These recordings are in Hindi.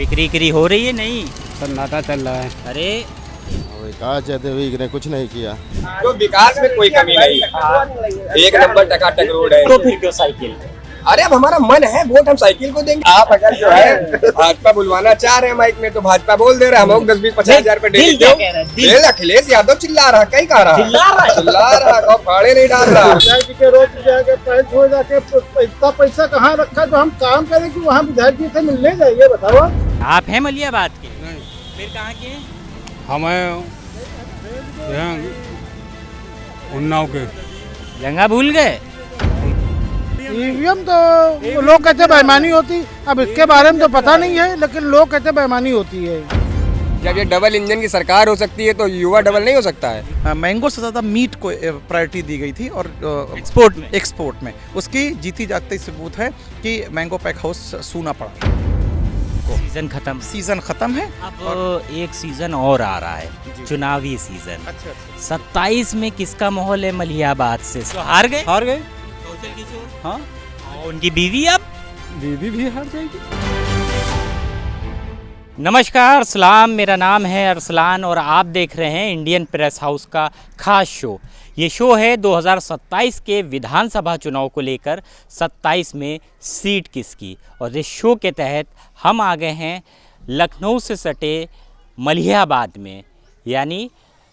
बिक्री हो रही है नहीं? सन्नाटा चल रहा है। अरे विकास जयदेवी ने कुछ नहीं किया। तो विकास में कोई कमी नहीं, एक नंबर टकाटक रोड है। तो फिर क्यों साइकिल? अरे अब हमारा मन है, वोट हम साइकिल को देंगे। आप अगर जो है भाजपा बुलवाना चाह रहे हैं माइक में तो भाजपा बोल दे रहे हैं, हम 10-20-50,000 रुपए डेली दो। दिल अखिलेश यादव चिल्ला रहा, कहीं कह रहा चिल्ला रहा, फाड़े नहीं डाल रहा। विधायक जी के रोज जाके पैंट हो जाके इतना पैसा कहाँ रखा जो हम काम करें कि वहाँ विधायक जी से मिलने जाइए, बताओ। आप हैं मलियाबाद के? फिर कहाँ के हैं? हमें उन्नाव के जगह भूल गए? ईवीएम तो लोग कहते बेईमानी होती, अब इसके बारे में तो पता नहीं है, लेकिन लोग कहते बेईमानी होती है। जब ये डबल इंजन की सरकार हो सकती है तो युवा डबल नहीं हो सकता है। मैंगो से ज़्यादा मीट को प्रायोरिटी दी गई थी और एक्सपोर्ट में उसकी जीती जागती सबूत है कि मैंगो पैक हाउस सूना पड़ा। सीजन खत्म है। अब एक सीजन और आ रहा है, चुनावी सीजन। 27 में किसका माहौल है मलियाबाद से? तो हार गए। हाँ, और उनकी बीवी अब बीवी भी हार जाएगी। नमस्कार सलाम, मेरा नाम है अरसलान और आप देख रहे हैं इंडियन प्रेस हाउस का खास शो। ये शो है 2027 के विधानसभा चुनाव को लेकर 27 में सीट किसकी, और इस शो के तहत हम आ गए हैं लखनऊ से सटे मलियाबाद में, यानी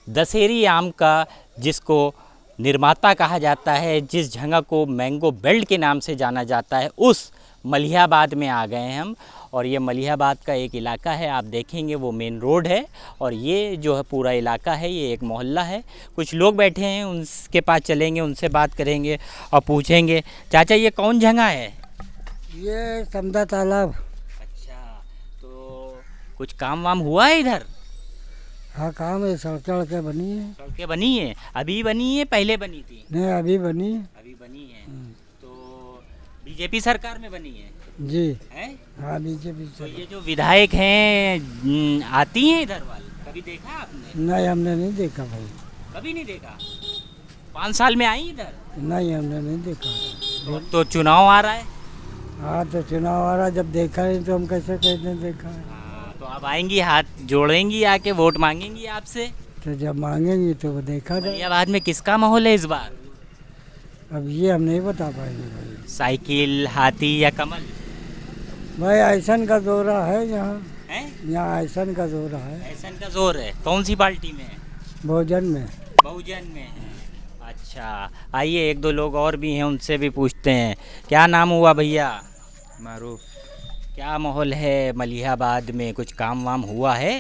दशहरी आम का जिसको निर्माता कहा जाता है, जिस जगह को मैंगो बेल्ट के नाम से जाना जाता है, उस मलियाबाद में आ गए हैं हम। और ये मलियाबाद का एक इलाका है, आप देखेंगे वो मेन रोड है और ये जो है पूरा इलाका है, ये एक मोहल्ला है। कुछ लोग बैठे हैं, उनके पास चलेंगे, उनसे बात करेंगे और पूछेंगे, चाचा ये कौन जगह है? ये समदा तालाब। अच्छा, तो कुछ काम वाम हुआ है इधर? हाँ, काम है, सड़कें बनी है। सड़कें बनी है? अभी बनी है, पहले बनी थी? नहीं, अभी बनी। अभी बनी है। तो बीजेपी सरकार में बनी है जी है? हाँ, बीजेपी। तो ये जो विधायक हैं आती हैं इधर वाले, कभी देखा आपने? नहीं, हमने नहीं देखा भाई। कभी नहीं देखा? 5 साल में आई इधर? नहीं, हमने नहीं देखा। तो चुनाव आ रहा है। हाँ, तो चुनाव आ रहा, जब देखा नहीं तो हम कैसे कहते हैं देखा है। तो अब आएंगी, हाथ जोड़ेंगी, आके वोट मांगेंगी आपसे? तो जब मांगेंगे तो वो देखा जाए। मलियाबाद में किसका माहौल है इस बार? अब ये हम नहीं बता पाएंगे भाई। साइकिल, हाथी या कमल? भाई ऐसन का दौरा है यहाँ, है यहाँ ऐसन का दौरा है। ऐसा इनका जोर है। कौन सी पार्टी में है? बहुजन में। बहुजन में है। अच्छा, आइए एक दो लोग और भी हैं, उनसे भी पूछते हैं। क्या नाम हुआ भैया? मारूफ। क्या माहौल है मलियाबाद में? कुछ काम वाम हुआ है?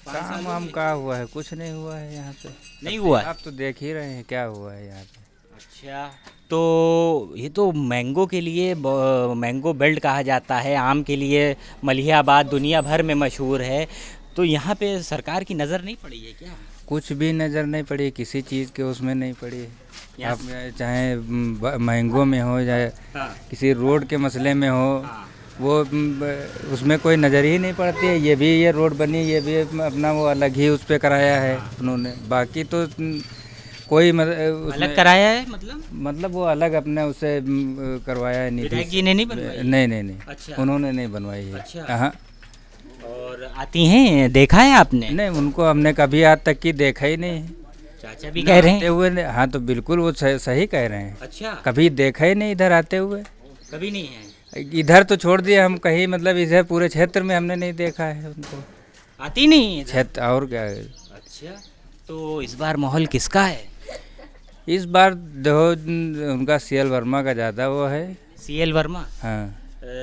काम वाम का हुआ है? कुछ नहीं हुआ है यहाँ पे। नहीं हुआ? आप तो देख ही रहे हैं क्या हुआ है यहाँ पे। अच्छा, तो ये तो मैंगो के लिए मैंगो बेल्ट कहा जाता है, आम के लिए मलियाबाद दुनिया भर में मशहूर है। तो यहाँ पे सरकार की नज़र नहीं पड़ी है क्या? कुछ भी नज़र नहीं पड़ी, किसी चीज़ के उसमें नहीं पड़ी। यहाँ आप चाहे मैंगो में हो, चाहे किसी रोड के मसले में हो, वो उसमें कोई नज़र ही नहीं पड़ती है। ये रोड बनी, ये भी अपना वो अलग ही उस पर कराया है उन्होंने। बाकी तो कोई अलग कराया है? मतलब वो अलग अपने उसे करवाया है। विधायक जी ने नहीं बनवाई? नहीं। अच्छा, उन्होंने नहीं बनवाई है। अच्छा। हाँ। और आती हैं, देखा है आपने? नहीं, उनको हमने कभी आज तक की देखा ही नहीं है। चाचा भी कह रहे हैं। आते हुए हाँ, तो बिल्कुल वो सही कह रहे हैं। अच्छा, कभी देखा ही नहीं इधर आते हुए। कभी नहीं है? इधर तो छोड़ दिया, हम कहीं मतलब इधर पूरे क्षेत्र में हमने नहीं देखा है उनको। आती नहीं है क्षेत्र और क्या है। अच्छा, तो इस बार माहौल किसका है? इस बार उनका सीएल वर्मा का ज़्यादा वो है। सीएल वर्मा? हाँ,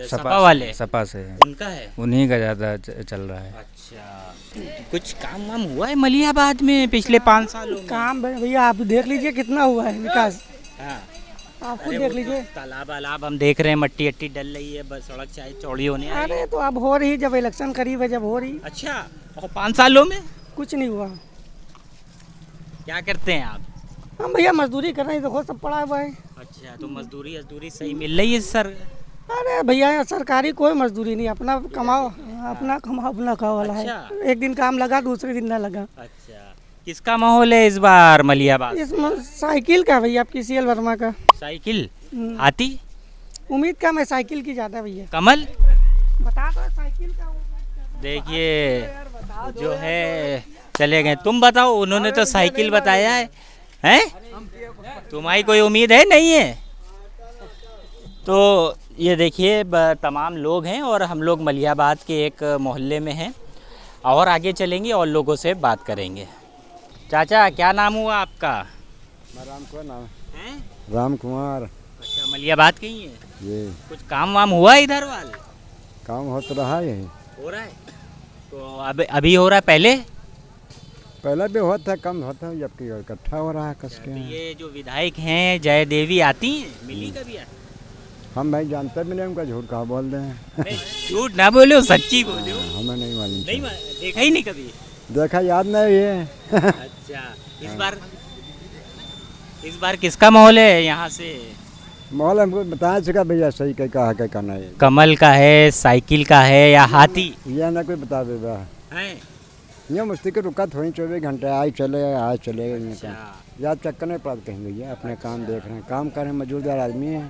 सपा वाले? सपा से है। उनका है? उन्हीं का ज़्यादा चल रहा है। अच्छा, कुछ काम वाम हुआ है मलियाबाद में पिछले 5 सालों में? काम भैया आप देख लीजिए कितना हुआ है विकास। हाँ, आप खुद देख लीजिए। तालाब अलाब हम देख रहे हैं, मट्टी अट्टी डल रही है, बस सड़क चाहे चौड़ी होने आई है। अरे तो अब हो रही, जब इलेक्शन करीब है, जब हो रही। अच्छा, और 5 सालों में कुछ नहीं हुआ। क्या करते हैं आप? हम भैया मजदूरी कर रहे हैं, देखो सब पड़ा हुआ है। अच्छा, तो मजदूरी सही मिल रही है सर? अरे भैया सरकारी कोई मजदूरी नहीं, अपना कमाओ अपना खाओ वाला है। अच्छा। एक दिन काम लगा, दूसरे दिन ना लगा। अच्छा, किसका माहौल है इस बार मलियाबाद? इसमें साइकिल का भैया, आपकी सीएल वर्मा का। साइकिल? हाथी? उम्मीद का मैं साइकिल की ज़्यादा भैया। कमल? बता दो साइकिल का। देखिए जो है चले गए। तुम बताओ, उन्होंने तो साइकिल बताया है, हैं? तुम्हारी कोई उम्मीद है नहीं है? तो ये देखिए तमाम लोग हैं और हम लोग मलियाबाद के एक मोहल्ले में हैं और आगे चलेंगे और लोगों से बात करेंगे। चाचा क्या नाम हुआ आपका? राम कुमार नाम हैं? राम कुमार। अच्छा, मलियाबाद के ही हैं? ये कुछ काम वाम हुआ इधर वाल? काम हो तो रहा है, हो रहा है तो अब अभी हो रहा है, पहले पहले भी होता कम होता है, जबकि इकट्ठा हो रहा है कस तो के। ये जो विधायक हैं जय देवी आती हैं, मिली कभी? हम भाई जानते भी नहीं, उनका झूठ कहाँ बोल रहे हैं। नहीं, झूठ ना बोलो, सच्ची बोलो। हमें नहीं मालूम। नहीं देखा ही नहीं कभी? देखा याद नहीं है। अच्छा, इस बार किसका माहौल है यहाँ से? माहौल हमको बताया चुका भैया, सही कहा है करना है। कमल का है, साइकिल का है या हाथी यह ना कोई बता देगा। है? ये मुश्किल के रुका थोड़ी 24 घंटे, आज चले अच्छा। याद चक्कर नहीं पड़ा कहीं भैया, अपने काम देख रहे हैं, काम कर रहे हैं, मजदूरदार आदमी है।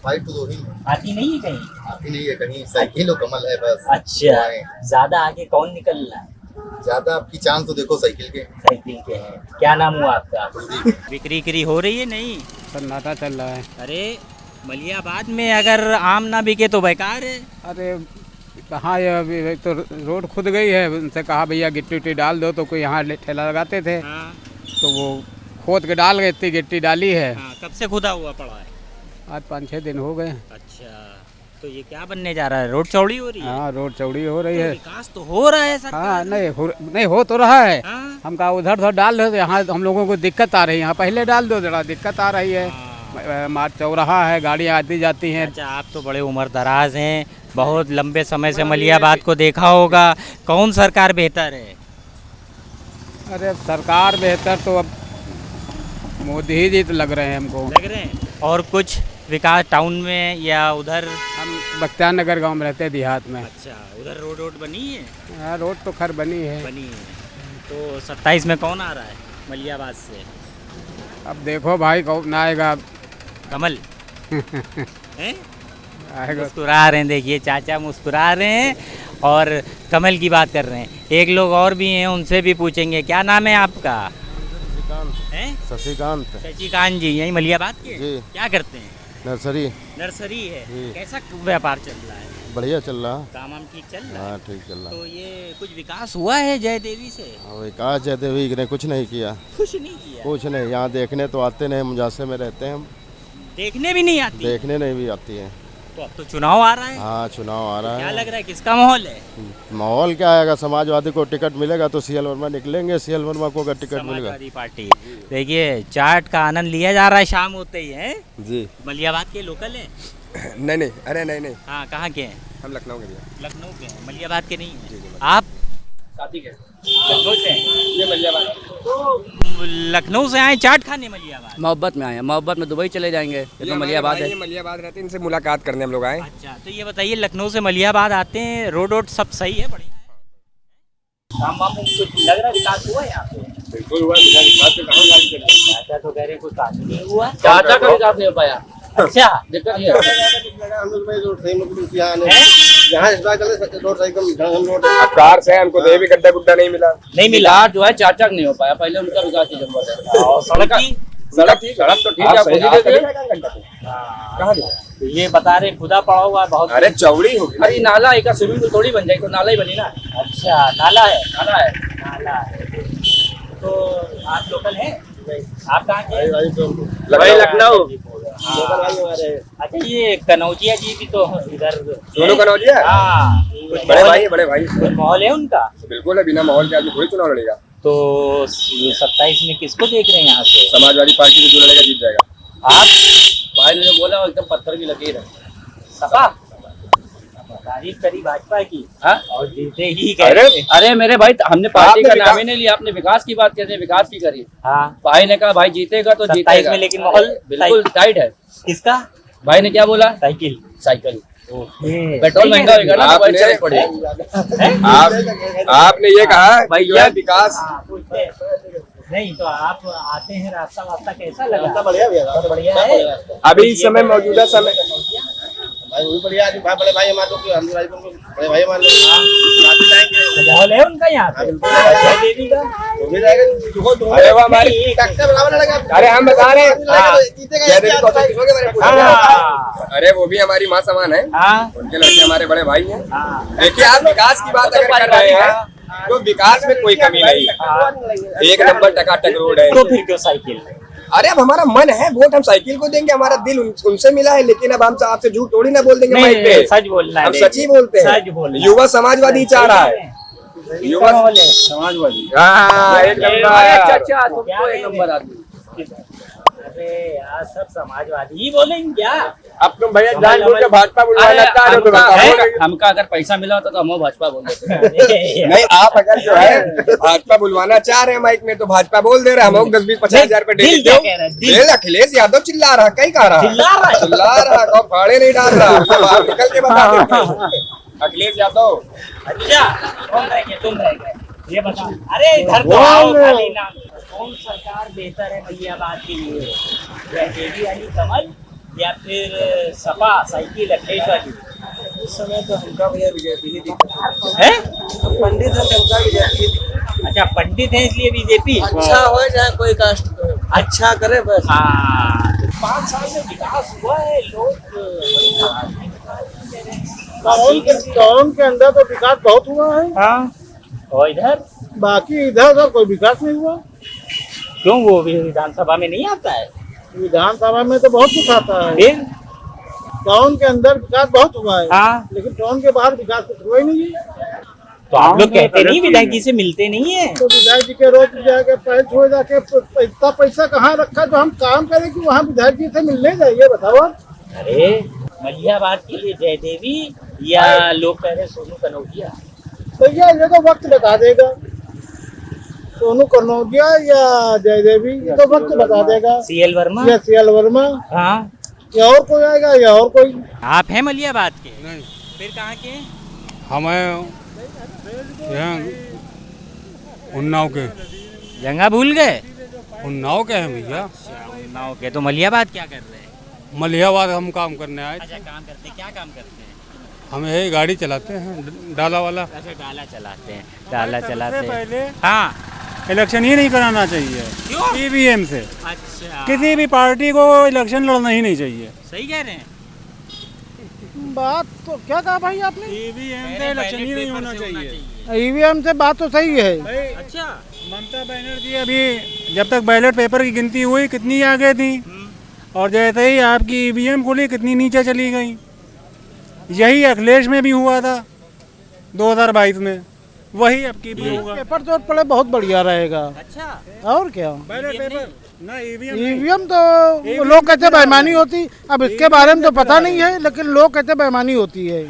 फाइट तो दो ही आती नहीं है कहीं? आती नहीं है कहीं, साइकिल और कमल है बस। अच्छा, ज्यादा आगे कौन निकल रहा है? ज्यादा आपकी चांस तो देखो साइकिल के। साइकिल के हैं। क्या नाम हुआ आपका? बिक्री हो रही है? नहीं, सन्नाटा चल रहा है। अरे मलियाबाद में अगर आम ना बिके तो बेकार है। अरे कहाँ ये अभी तो रोड खुद गई है, उनसे कहा भैया गिट्टी उट्टी डाल दो, तो कोई यहाँ ठेला लगाते थे, हाँ, तो वो खोद के डाल गए, इतनी गिट्टी डाली है। हाँ, कब से खुदा हुआ पड़ा है? आज 5-6 दिन हो गए। अच्छा, तो ये क्या बनने जा रहा है? रोड चौड़ी हो रही है? हाँ, रोड चौड़ी हो रही तो है। विकास तो हो रहा है सरकार हाँ, में। नहीं हो तो रहा है। हाँ? हम कहा उधर उधर डाल दो, तो यहाँ हम लोगों को दिक्कत आ रही है, यहाँ पहले डाल दो, जरा दिक्कत आ रही है। मार्ग चौराहा है, गाड़ियाँ आती जाती हैं। अच्छा, आप तो बड़े उम्र दराज हैं, बहुत लंबे समय से मलियाबाद को देखा होगा, कौन सरकार बेहतर है? अरे सरकार बेहतर तो अब मोदी जी तो लग रहे हैं हमको। लग रहे हैं? और कुछ विकास टाउन में या उधर? हम बख्तियार नगर गाँव में रहते हैं, देहात में। अच्छा, उधर रोड बनी है? हाँ, रोड तो खैर बनी है। बनी है। तो 27 में कौन आ रहा है मलियाबाद से? अब देखो भाई कौन आएगा। कमल हैं? आएगा। मुस्कुरा रहे हैं, देखिए चाचा मुस्कुरा रहे हैं और कमल की बात कर रहे हैं। एक लोग और भी हैं, उनसे भी पूछेंगे। क्या नाम है आपका? हैं? शशिकांत। शशिकांत जी, यही मलियाबाद के? जी। क्या करते हैं? नर्सरी। नर्सरी है। जी। कैसा व्यापार चल रहा है? बढ़िया चल रहा। काम वाम ठीक चल रहा है? हाँ, ठीक चल रहा। तो ये कुछ विकास हुआ है जय देवी से? हाँ, विकास जय देवी ने कुछ नहीं किया। कुछ नहीं किया? कुछ नहीं, यहाँ देखने तो आते नहीं, मुजासे में रहते हैं हम, देखने भी नहीं आती? देखने नहीं भी आती है। तो अब तो चुनाव आ रहा है। हाँ, चुनाव आ रहा क्या है। लग रहा है किसका माहौल है? माहौल क्या आएगा, समाजवादी को टिकट मिलेगा तो सीएल वर्मा निकलेंगे, सीएल वर्मा को अगर टिकट मिलेगा। समाजवादी पार्टी। देखिए चाट का आनंद लिया जा रहा है शाम होते ही है। जी। मलियाबाद के लोकल है? नहीं, अरे नहीं, हाँ, कहाँ के हैं? हम लखनऊ के भैया। लखनऊ के हैं, मलियाबाद के नहीं हैं। आप साथी के लखनऊ से हैं? ये मलियाबाद। तो लखनऊ से आए चाट खाने मलियाबाद? मोहब्बत में आए हैं, मोहब्बत में दुबई चले जाएंगे। ये तो मलियाबाद है। ये मलियाबाद रहते हैं, इनसे मुलाकात करने हम लोग आए। अच्छा, तो ये बताइए लखनऊ से मलियाबाद आते हैं, रोड सब सही है? बढ़िया है? काम वाम कुछ लग रहा है विकास हुआ है यहाँ पे? बिल्कुल हुआ, विकास तो कहाँ गाड़ी चल रही है। चाचा तो कह रहे हैं कुछ काम ही नहीं हुआ। चाचा का विकास नहीं हो पाया। अच्छा, दिक्कत ये है। यहाँ इस बार चले रोड सही कम रोड अब कार से हमको तो ये भी गड्ढा गुड्ढा नहीं मिला। नहीं मिला? विकास जो है चाचा का नहीं हो पाया, पहले उनका विकास की जरूरत है। और सड़क की? सड़क तो ठीक है, खुद ही दे दिए। कहाँ दिया? तो ये बता रहे खुदा पड़ा हुआ है बहुत। अरे चौड़ी होगी। अरे नाला एक स्विमिंग पूल थोड़ी बन जाएगी, तो नाला ही बनी ना। अच्छा, नाला है? नाला है। नाला है। तो आप लोकल हैं? आप कहाँ के? भाई लखनऊ। अच्छा, ये कनौजिया जी भी तो इधर दोनों कनौजिया? हाँ, बड़े भाई है, बड़े भाई। कुछ माहौल है उनका? बिल्कुल है, बिना माहौल के आदमी थोड़ी चुनाव लड़ेगा। तो 27 में किसको देख रहे हैं यहाँ से? समाजवादी पार्टी से जो लड़ेगा जीत जाएगा। आप? भाई ने जो बोला वो एकदम पत्थर की लकीर है। सपा तारीफ करी भाजपा की। हाँ? और जीते ही अरे गए। अरे मेरे भाई, हमने पार्टी आपने का विकास- नाम ही नहीं लिया, आपने विकास की बात कहते हैं, विकास की करी। हाँ, भाई ने कहा भाई जीतेगा तो 27 जीतेगा में, लेकिन माहौल बिल्कुल टाइट है। किसका? भाई ने क्या बोला? साइकिल। साइकिल। ओके। पेट्रोल महंगा होगा ना, तो आपने- भाई चढ़े पड़े। आपने ये कहा भाई जो है विकास। हाँ, पूछते हैं। नहीं तो आप आते हैं, रास्ता वास्ता कैसा लगा? बढ़िया है। अभी इस समय मौजूदा समय भाई वही बढ़िया बड़े भाई हमारे बड़े भाई हमारे माहौल है उनका यहाँ पे जय देवी का। अरे वो हमारी अरे हम बता रहे हैं जय देवी को तो किसोगे मेरे पूछो। हाँ। अरे वो भी हमारी माँ समान है, हाँ। उनके लड़के हमारे बड़े भाई हैं। हाँ। देखिए आप विकास की बात अगर कर रहे हैं तो विकास में कोई कमी नहीं है, एक नंबर टकाटक रोड है। तो फिर क्यों साइकिल? अरे अब हमारा मन है वोट हम साइकिल को देंगे, हमारा दिल उनसे मिला है, लेकिन अब हम आपसे झूठ थोड़ी ना बोल देंगे माइक पे, सच बोलना है, हम सच ही बोलते सच बोलना हैं। है। युवा समाजवादी चाह रहा है, युवा समाजवादी। हाँ एक अच्छा तुमको एक नंबर आदमी। अरे यार सब समाजवादी ही बोलेंगे क्या? अब तुम भैया जानबूझ के भाजपा बुलवाना चाह रहे हो तो बताओ। हमका अगर पैसा मिला होता तो हम भाजपा बोलते। नहीं आप अगर जो है भाजपा बुलवाना चाह रहे हैं माइक में तो भाजपा बोल दे रहे हैं, हम 10-20-50,000 रुपए दिल डेली क्या दो। कह रहा है? दिल अखिलेश यादव चिल्ला रहा, कहीं कह रहा चिल्ला रहा कौन फाड़े नहीं डाल रहा, बाहर निकल के बता देते अखिलेश यादव। अच्छा कौन रह गए? तुम रह गए, ये बताओ। अरे इधर तो आओ खाली नाम। कौन सरकार बेहतर है मलियाबाद के लिए? जय देवी वाली कमल या फिर सपा साइकिल अखिलेश वाली? इस समय तो हमका भैया बीजेपी ही है? पंडित है, हमका बीजेपी। अच्छा पंडित है इसलिए बीजेपी। अच्छा हो चाहे कोई कास्ट अच्छा करे बस। हाँ 5 साल में विकास हुआ है, लोग टाउन के अंदर तो विकास बहुत हुआ है, हाँ। और इधर बाकी इधर कोई विकास नहीं हुआ। क्यों? वो भी विधानसभा में नहीं आता है? विधानसभा में तो बहुत कुछ आता है। फिर टाउन के अंदर विकास बहुत हुआ है, हाँ। लेकिन टाउन के बाहर विकास कुछ हुआ ही नहीं है। तो आप लोग कहते नहीं विधायक जी से मिलते नहीं है? तो विधायक जी के रोज जाके पैर छुए जाके इतना पैसा कहाँ रखा जो हम काम करें कि वहाँ विधायक जी से मिलने जाइए, बताओ। अरे मलियाबाद के लिए जय देवी या लोग कह रहे सोनू कनौजिया? भैया ये तो वक्त बता देगा, सोनू कनौजिया या जय देवी, ये तो वक्त बता देगा। सीएल वर्मा या सीएल वर्मा, हाँ। या और कोई आएगा या और कोई। आप हैं मलियाबाद के? नहीं, फिर कहाँ के? हमें यहाँ उन्नाव के। जगह भूल गए? उन्नाव के हैं भैया। उन्नाव के। तो मलियाबाद क्या कर रहे हैं? मलियाबाद हम काम करने आए। अच्छा काम करते हैं, क्या काम करते हैं? हम यही गाड़ी चलाते हैं, डाला वाला। अच्छा डाला चलाते हैं, डाला सबसे चलाते हैं। पहले हाँ। इलेक्शन ही नहीं कराना चाहिए क्यों? ईवीएम से। अच्छा किसी भी पार्टी को इलेक्शन लड़ना ही नहीं चाहिए। सही कह रहे हैं। बात तो क्या कहा भाई आपने? ईवीएम से इलेक्शन ही नहीं होना चाहिए। ईवीएम से बात तो सही है। अच्छा ममता बनर्जी अभी जब तक बैलेट पेपर की गिनती हुई कितनी आगे थी, और जैसे ही आपकी ईवीएम खुली कितनी नीचे चली गई। यही अखिलेश में भी हुआ था 2022 में, वही अब की भी होगा। पेपर तो पहले बहुत बढ़िया रहेगा। अच्छा और क्या? बैलेट पेपर ना ईवीएम तो लोग कहते बेईमानी होती, अब इसके बारे में तो पता नहीं है, लेकिन लोग कहते बेईमानी होती है।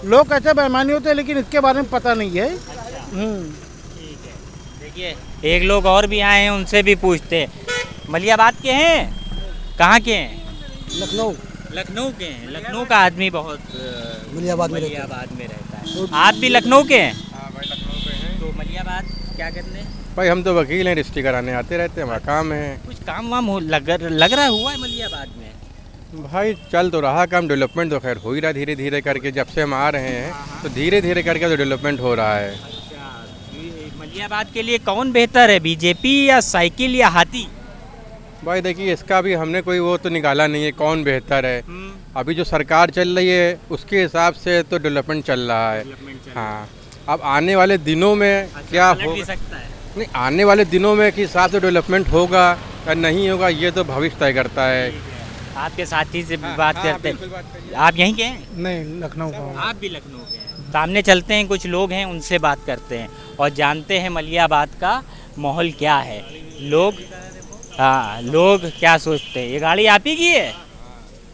लोग कहते बेईमानी होती है, लेकिन इसके बारे में पता नहीं है। देखिए एक लोग और भी आए हैं, उनसे भी पूछते हैं। मलियाबाद के हैं? कहाँ के हैं? लखनऊ। लखनऊ के हैं। लखनऊ का आदमी बहुत मलियाबाद में रहता है। आप भी लखनऊ के हैं? हाँ भाई लखनऊ पे हैं। तो मलियाबाद क्या करने? भाई हम तो वकील हैं, रजिस्ट्री कराने आते रहते हैं, हमारा काम है। कुछ काम वाम लग रहा हुआ है मलियाबाद में? भाई चल तो रहा काम, डेवलपमेंट तो खैर हो ही रहा धीरे धीरे करके, जब से हम आ रहे हैं तो धीरे धीरे करके तो डेवलपमेंट हो रहा है। मलियाबाद के लिए कौन बेहतर है, बीजेपी या साइकिल या हाथी? भाई देखिए इसका भी हमने कोई वो तो निकाला नहीं है कौन बेहतर है। अभी जो सरकार चल रही है उसके हिसाब से तो डेवलपमेंट चल रहा है। हाँ अब आने वाले दिनों में क्या हो सकता है? नहीं, आने वाले दिनों में किस हिसाब से डेवलपमेंट होगा या नहीं होगा ये तो भविष्य तय करता है। आपके साथी से बात करते हैं। आप यहीं के हैं? नहीं, लखनऊ का। आप भी लखनऊ के हैं। सामने चलते हैं, कुछ लोग हैं उनसे बात करते हैं और जानते हैं मलियाबाद का माहौल क्या है। लोग क्या सोचते हैं। ये गाड़ी आप ही की है?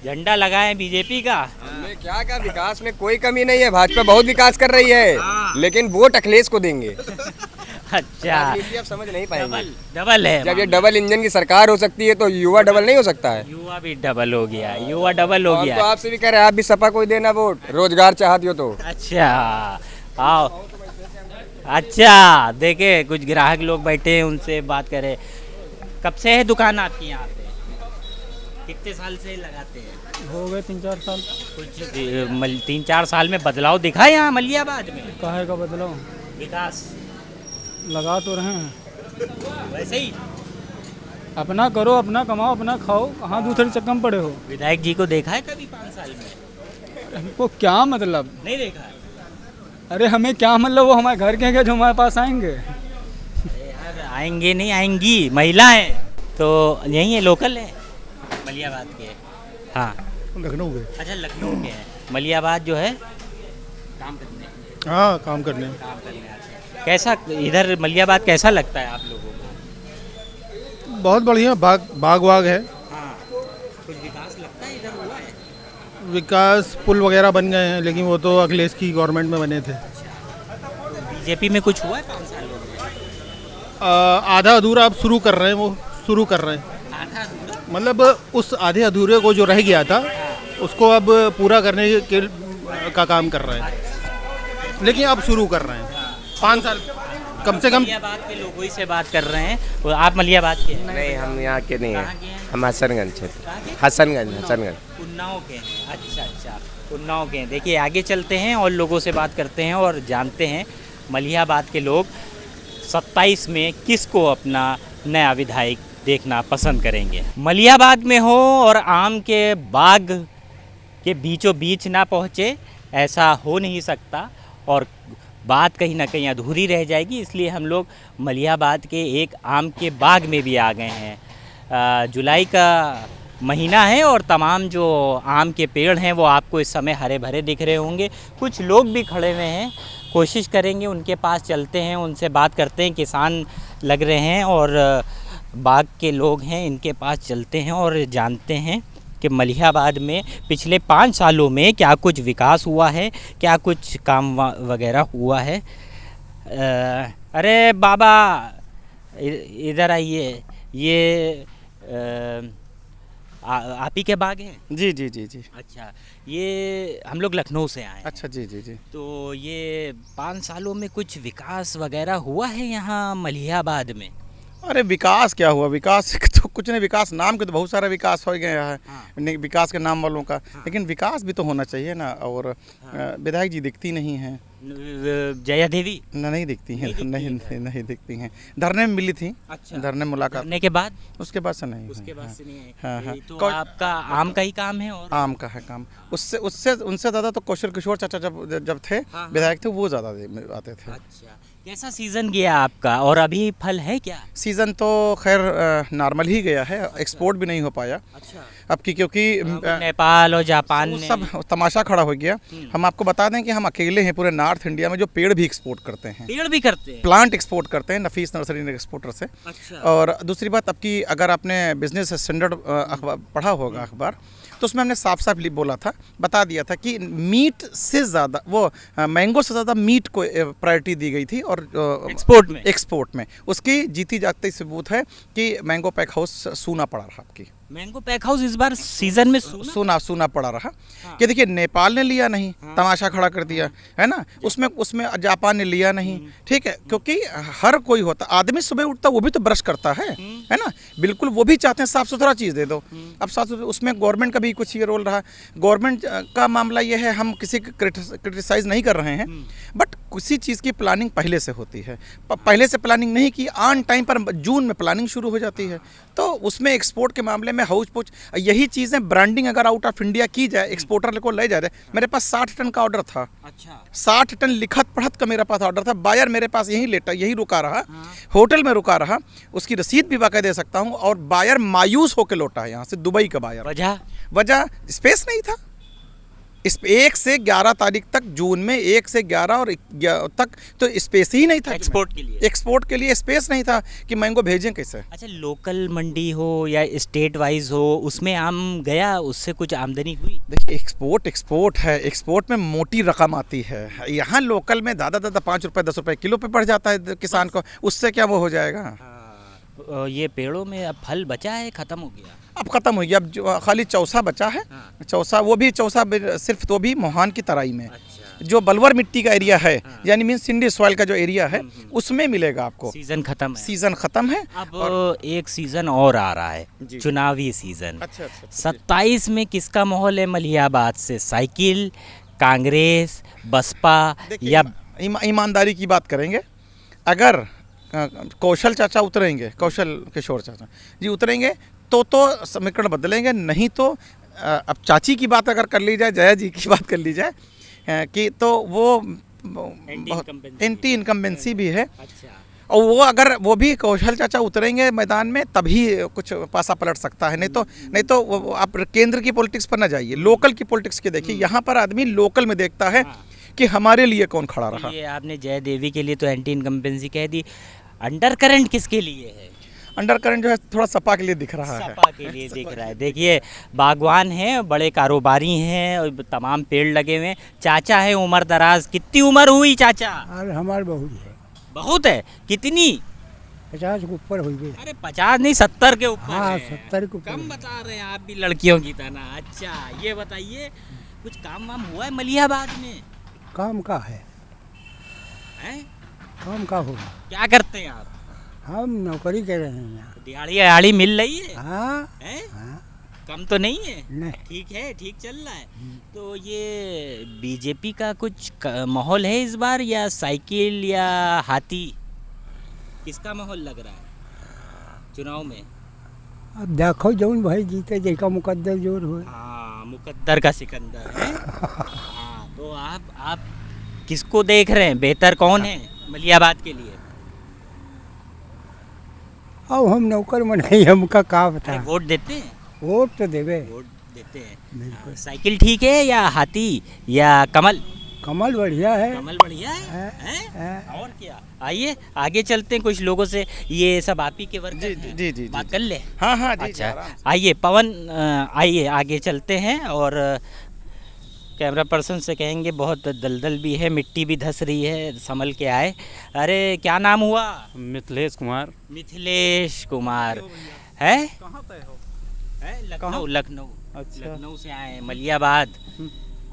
झंडा लगा है बीजेपी का। हमने क्या कहा, विकास में कोई कमी नहीं है, भाजपा बहुत विकास कर रही है, लेकिन वोट अखिलेश को देंगे। अच्छा राजनीति आप समझ नहीं पाएंगे। डबल है। जब ये डबल इंजन की सरकार हो सकती है तो युवा डबल नहीं हो सकता है। युवा भी डबल हो गया, युवा डबल हो हम गया। तो आपसे भी कह रहे हैं, आप भी सपा को ही देना वोट, रोजगार चाहती हो तो। अच्छा आओ। अच्छा देखे कुछ ग्राहक लोग बैठे हैं, उनसे बात करें। कब से है दुकान आपकी यहाँ पे? कितने साल से लगाते हैं? हो गए 3-4 साल। कुछ 3-4 साल में बदलाव दिखा यहाँ मलियाबाद में? काहे का बदलाव? विकास लगा तो रहे हैं। वैसे ही अपना करो, अपना कमाओ, अपना खाओ, कहाँ दूसरे चक्कर में पड़े हो। विधायक जी को देखा है कभी 5 साल में? हमको क्या मतलब? नहीं देखा है। अरे हमें क्या मतलब, वो हमारे घर के हैं जो हमारे पास आएंगे? अरे यार आएंगे नहीं, आएंगी, महिला है तो यही है, लोकल है मलियाबाद के। हाँ लखनऊ के। अच्छा लखनऊ के हैं। मलियाबाद जो है काम करने, हाँ काम करने। काम करने आते हैं। कैसा इधर मलियाबाद कैसा लगता है आप लोगों को? बहुत बढ़िया, बाग वाग है। हाँ कुछ विकास लगता है इधर हुआ है? विकास पुल वगैरह बन गए हैं, लेकिन वो तो अखिलेश की गवर्नमेंट में बने थे। बीजेपी में कुछ हुआ है 5 सालों में? आधा अधूरा अब शुरू कर रहे हैं, वो शुरू कर रहे हैं। आधा अधूरा? मतलब उस आधे अधूरे को जो रह गया था उसको अब पूरा करने का काम कर रहे हैं, लेकिन अब शुरू कर रहे हैं। 5 साल कम से कम। मलियाबाद के लोगों ही से बात कर रहे हैं। वो आप मलियाबाद के हैं? नहीं, हम यहाँ के नहीं कहाँ हैं, के हैं? हम हसनगंज क्षेत्र। कहाँ के? हसनगंज। उन्नाव के हैं। अच्छा उन्नाव के हैं। देखिए आगे चलते हैं और लोगों से बात करते हैं और जानते हैं मलियाबाद के लोग 27 में किसको अपना नया विधायक देखना पसंद करेंगे। मलियाबाद में हो और आम के बाग के बीचों बीच ना पहुँचे, ऐसा हो नहीं सकता और बात कहीं ना कहीं अधूरी रह जाएगी। इसलिए हम लोग मलियाबाद के एक आम के बाग में भी आ गए हैं। जुलाई का महीना है और तमाम जो आम के पेड़ हैं वो आपको इस समय हरे भरे दिख रहे होंगे। कुछ लोग भी खड़े हुए हैं, कोशिश करेंगे उनके पास चलते हैं, उनसे बात करते हैं। किसान लग रहे हैं और बाग के लोग हैं, इनके पास चलते हैं और जानते हैं कि मलियाबाद में पिछले 5 सालों में क्या कुछ विकास हुआ है, क्या कुछ काम वगैरह हुआ है। अरे बाबा इधर आइए, ये आप ही के बाग हैं? जी जी जी जी। अच्छा, ये हम लोग लखनऊ से आए हैं। अच्छा जी जी जी। तो ये 5 सालों में कुछ विकास वगैरह हुआ है यहाँ मलियाबाद में? अरे विकास क्या हुआ, विकास तो कुछ नहीं, विकास नाम के तो बहुत सारा विकास हो गया है। हाँ। विकास के नाम वालों का। हाँ। लेकिन विकास भी तो होना चाहिए ना। और हाँ। विधायक जी दिखती नहीं हैं। जया देवी नहीं दिखती हैं, नहीं दिखती हैं। धरने में मिली थी। अच्छा। धरने मुलाकात करने के बाद? उसके बाद से नहीं। उसके बाद से नहीं है। हाँ हाँ। तो आपका आम का ही काम है? और आम का है काम। उससे उनसे ज़्यादा तो कौशल किशोर चाचा जब थे विधायक थे, वो ज़्यादा आते थे। अच्छा, कैसा सीज़न गया आपका और अभी फल है क्या? सीज़न तो खैर नॉर्मल ही गया है, एक्सपोर्ट भी नहीं हो पाया। अच्छा। अब की क्योंकि नेपाल और जापान ने सब तमाशा खड़ा हो गया। हम आपको बता दें कि हम अकेले हैं पूरे नॉर्थ इंडिया में जो पेड़ भी एक्सपोर्ट करते हैं। पेड़ भी करते हैं? प्लांट एक्सपोर्ट करते हैं, नफीस नर्सरी एक्सपोर्टर से। अच्छा। और दूसरी बात, अब की अगर आपने बिजनेस स्टैंडर्ड अखबार पढ़ा होगा अखबार, तो उसमें हमने साफ साफ बोला था, बता दिया था कि मीट से ज़्यादा वो मैंगो से ज़्यादा मीट को प्रायोरिटी दी गई थी। और एक्सपोर्ट में उसकी जीती जागती सबूत है कि मैंगो पैक हाउस सूना पड़ा रहा। आपकी मैंगो पैक हाउस इस बार सीजन में सूना पड़ा रहा। हाँ। कि देखिए नेपाल ने लिया नहीं। हाँ। तमाशा खड़ा कर दिया है ना। उसमें जापान ने लिया नहीं। ठीक है, क्योंकि हर कोई होता, आदमी सुबह उठता वो भी तो ब्रश करता है ना। बिल्कुल वो भी चाहते हैं साफ सुथरा चीज़ दे दो। अब साफ सुथरा, उसमें गवर्नमेंट का भी कुछ ये रोल रहा। गवर्नमेंट का मामला ये है, हम किसी क्रिटिसाइज नहीं कर रहे हैं, बट किसी चीज़ की प्लानिंग पहले से होती है। पहले से प्लानिंग नहीं की, ऑन टाइम पर जून में प्लानिंग शुरू हो जाती है। तो उसमें एक्सपोर्ट के मामले में हाउस पोच यही चीज़ें, ब्रांडिंग अगर आउट ऑफ इंडिया की जाए, एक्सपोर्टर को ले जाए। मेरे पास 60 टन का ऑर्डर था। अच्छा। 60 टन लिखत पढ़त का मेरे पास ऑर्डर था। बायर मेरे पास यही रुका रहा। हाँ। होटल में रुका रहा, उसकी रसीद भी बाकायदे दे सकता हूँ। और बायर मायूस होकर लौटा है यहाँ से, दुबई का बायर। वजह स्पेस नहीं था। इस 1 से 11 तारीख तक, जून में 1 से 11 और तक तो स्पेस ही नहीं था एक्सपोर्ट के लिए स्पेस नहीं था कि मैंगो भेजें कैसे। अच्छा, लोकल मंडी हो या स्टेट वाइज हो, उसमें आम गया, उससे कुछ आमदनी हुई? देखिए एक्सपोर्ट है, एक्सपोर्ट में मोटी रकम आती है। यहाँ लोकल में दादा 5 रुपये 10 रुपये किलो पे पड़ जाता है किसान को, उससे क्या वो हो जाएगा। ये पेड़ों में अब फल बचा है, ख़त्म हो गया? अब ख़त्म हो गया, अब खाली चौसा बचा है। हाँ। चौसा, वो भी चौसा सिर्फ तो भी मोहान की तराई में। अच्छा। जो बलवर मिट्टी का एरिया है, यानी मीन सिंडी सॉइल का जो एरिया है, उसमें मिलेगा आपको। सीजन खत्म है। सीजन खत्म है। अब एक सीजन और आ रहा है, चुनावी सीजन। अच्छा 27 में किसका माहौल है मलिहाबाद से? साइकिल, कांग्रेस, बसपा या ईमानदारी की बात करेंगे, अगर कौशल चाचा उतरेंगे, कौशल किशोर चाचा जी उतरेंगे तो समीकरण बदलेंगे, नहीं तो अब चाची की बात अगर कर ली जाए, जया जी की बात कर ली जाए कि तो वो एंटी इनकम्बेंसी भी है। अच्छा। और वो अगर वो भी कौशल चाचा उतरेंगे मैदान में तभी कुछ पासा पलट सकता है, नहीं तो आप केंद्र की पॉलिटिक्स पर ना जाइए, लोकल की पॉलिटिक्स के देखिए। यहाँ पर आदमी लोकल में देखता है कि हमारे लिए कौन खड़ा रहा। ये आपने जय देवी के लिए तो एंटी इनकम्बेंसी कह दी, अंडर करंट किसके लिए है? अंडर करंट जो है थोड़ा सपा के लिए दिख रहा है। सपा के लिए दिख रहा है। देखिए बागवान हैं, बड़े कारोबारी हैं और तमाम पेड़ लगे हुए हैं। चाचा है उम्र दराज। कितनी उम्र हुई चाचा? अरे हमारे बहुत है, बहुत है। कितनी? 50 के ऊपर हुई गई। अरे 50 नहीं 70 के ऊपर हाँ है। 70 के ऊपर। कम बता रहे हैं आप भी लड़कियों की तरह। अच्छा ये बताइए कुछ काम वाम हुआ है मलिहाबाद में? काम का है, हैं? काम का होगा। क्या करते हैं आप? हम नौकरी कर रहे हैं यहाँ। दिहाड़ी आड़ी मिल रही है? हाँ हैं? हाँ। कम तो नहीं है? नहीं। ठीक है, ठीक चल रहा है। तो ये बीजेपी का कुछ माहौल है इस बार, या साइकिल या हाथी? किसका माहौल लग रहा है चुनाव में? अब देखो जौन भाई जीते, जैका मुकद्दर जोर हो। हाँ मुकद्दर का सिकंदर है। हाँ तो आप किसको देख रहे हैं? बेहतर कौन है मलिहाबाद के लिए? अब हम नौकर में नहीं, हमका का बता। अरे वोट देते हैं? वोट तो देवे। वोट देते हैं। बिल्कुल। साइकिल ठीक है या हाथी या कमल? कमल बढ़िया है। कमल बढ़िया है। है। और क्या? आइए आगे चलते हैं कुछ लोगों से। ये सब आप ही के वर्ग हैं? जी बात कर ले। हाँ हाँ जी। अच्छा आइए पवन, आइए आगे चलते हैं और कैमरा पर्सन से कहेंगे बहुत दलदल भी है, मिट्टी भी धस रही है, संभल के आए। अरे क्या नाम हुआ? मिथिलेश कुमार। मिथिलेश कुमार है? कहाँ पे हो? लखनऊ। लखनऊ। अच्छा। लखनऊ से आए मलिहाबाद।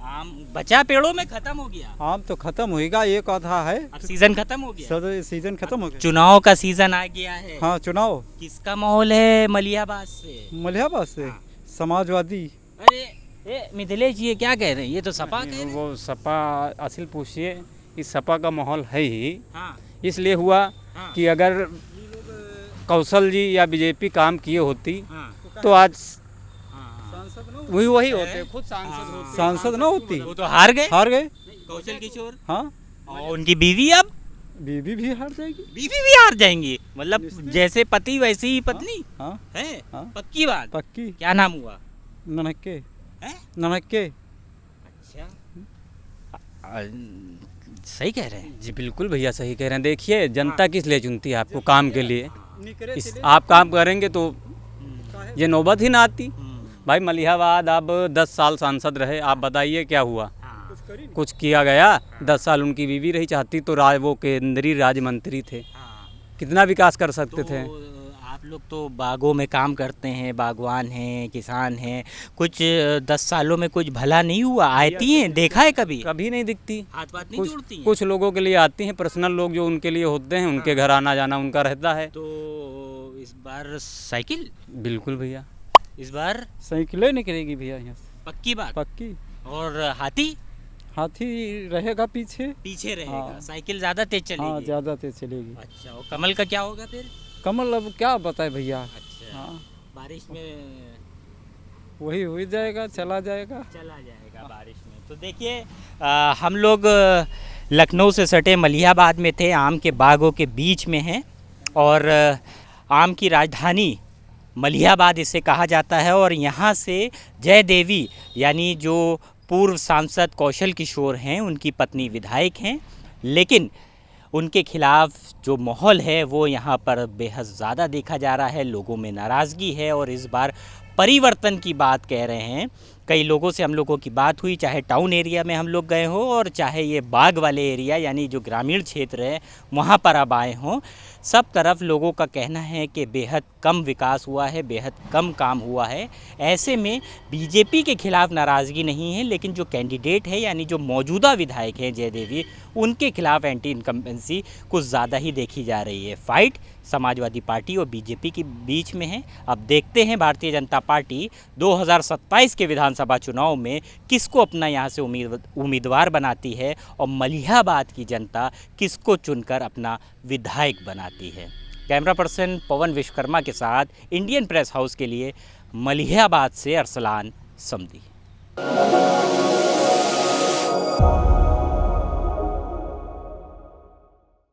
आम बचा पेड़ों में खत्म हो गया? आम तो खत्म होएगा, एक आधा है। अब सीजन खत्म हो गया? सर सीजन खत्म हो गया। चुनाव का सीजन आ गया है। हाँ चुनाव। किसका माहौल है मलिहाबाद से? मलिहाबाद से समाजवादी। अरे ये मिथिलेश जी ये क्या कह रहे हैं? ये तो सपा कह रहे हैं। वो सपा असल पूछिए, इस सपा का माहौल है ही हाँ। इसलिए हुआ हाँ। कि अगर कौशल जी या बीजेपी काम किए होती हाँ। तो आज हाँ। वही होते, खुद सांसद ना होती। वो तो हार गए। कौशल किशोर। हाँ। और उनकी बीवी अब? बीवी भी हार जाएगी। बीवी भी हार जाएंगी? मतलब जैसे पति वैसे ही पत्नी? हाँ है? हाँ। पक्की बात? पक्की। क्या नाम हुआ? ननक्के। हैं? ननक्के। अच्छा सही कह रहे हैं। जी बिल्कुल भैया सही कह रहे हैं। देखिए जनता किस लिए चुनती है आपको? काम के लिए। आप काम करेंगे तो ये नौबत ही ना आती। भाई मलिहाबाद आप 10 साल सांसद रहे, आप बताइए क्या हुआ? कुछ किया गया? 10 साल उनकी बीवी रही, चाहती तो वो केंद्रीय राज्य मंत्री थे, कितना विकास कर सकते थे। आप लोग तो बागों में काम करते हैं, बागवान हैं, किसान हैं, कुछ 10 सालों में कुछ भला नहीं हुआ? आती हैं, देखा है कभी? कभी नहीं दिखती। हाथ बात नहीं जोड़ती हैं? कुछ लोगों के लिए आती हैं, पर्सनल लोग जो उनके लिए होते हैं, उनके घर आना जाना उनका रहता है। तो इस बार साइकिल? बिल्कुल भैया इस बार साइकिलें निकलेगी भैया यहाँ से। पक्की बात? पक्की। और हाथी? हाथी रहेगा पीछे। पीछे रहेगा। हाँ। साइकिल ज्यादा तेज चलेगी? हाँ ज़्यादा तेज चलेगी। अच्छा और कमल का क्या होगा फिर? कमल अब क्या बताए भैया। अच्छा हाँ बारिश में वही हो जाएगा, चला जाएगा बारिश में। तो देखिए हम लोग लखनऊ से सटे मलिहाबाद में थे, आम के बागों के बीच में हैं और आम की राजधानी मलिहाबाद इसे कहा जाता है। और यहाँ से जय देवी यानी जो पूर्व सांसद कौशल किशोर हैं, उनकी पत्नी विधायक हैं, लेकिन उनके खिलाफ जो माहौल है वो यहाँ पर बेहद ज़्यादा देखा जा रहा है। लोगों में नाराज़गी है और इस बार परिवर्तन की बात कह रहे हैं कई लोगों से हम लोगों की बात हुई, चाहे टाउन एरिया में हम लोग गए हों और चाहे ये बाग वाले एरिया यानी जो ग्रामीण क्षेत्र है वहाँ पर अब आए हों। सब तरफ लोगों का कहना है कि बेहद कम विकास हुआ है, बेहद कम काम हुआ है। ऐसे में बीजेपी के खिलाफ नाराज़गी नहीं है, लेकिन जो कैंडिडेट है यानी जो मौजूदा विधायक हैं जयदेवी, उनके खिलाफ एंटी इनकम्बेंसी कुछ ज़्यादा ही देखी जा रही है। फाइट समाजवादी पार्टी और बीजेपी के बीच में है। अब देखते हैं भारतीय जनता पार्टी 2027 के विधानसभा चुनाव में किसको अपना यहाँ से उम्मीदवार बनाती है और मलिहाबाद की जनता किसको चुनकर अपना विधायक बनाती है। कैमरा पर्सन पवन विश्वकर्मा के साथ इंडियन प्रेस हाउस के लिए मलिहाबाद से अरसलान समदी।